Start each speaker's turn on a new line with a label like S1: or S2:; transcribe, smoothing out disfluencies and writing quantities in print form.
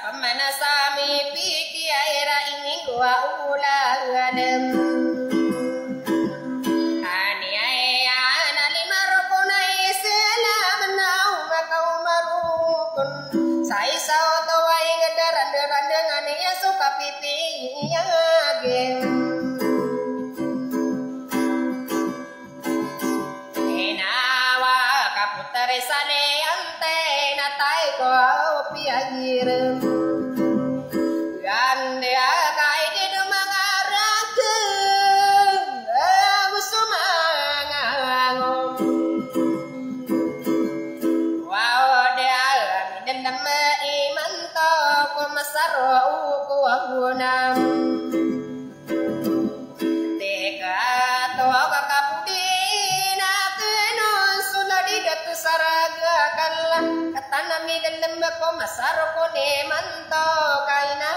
S1: Kamana sami piki aira ingin gua ulang ani aya nali marukuna isela menau makau marukun sai sao to wai ngadaran dengan ya suka pipi yang enawa kaputare sane ante natai ko piagirem gande agai di mangarakeun sumangangom wow dia midendam iman to ko masaro ko agunam teka to kakapudina kenon suladi datu saraga kala katana midendam ko masaro ko ne manto kaina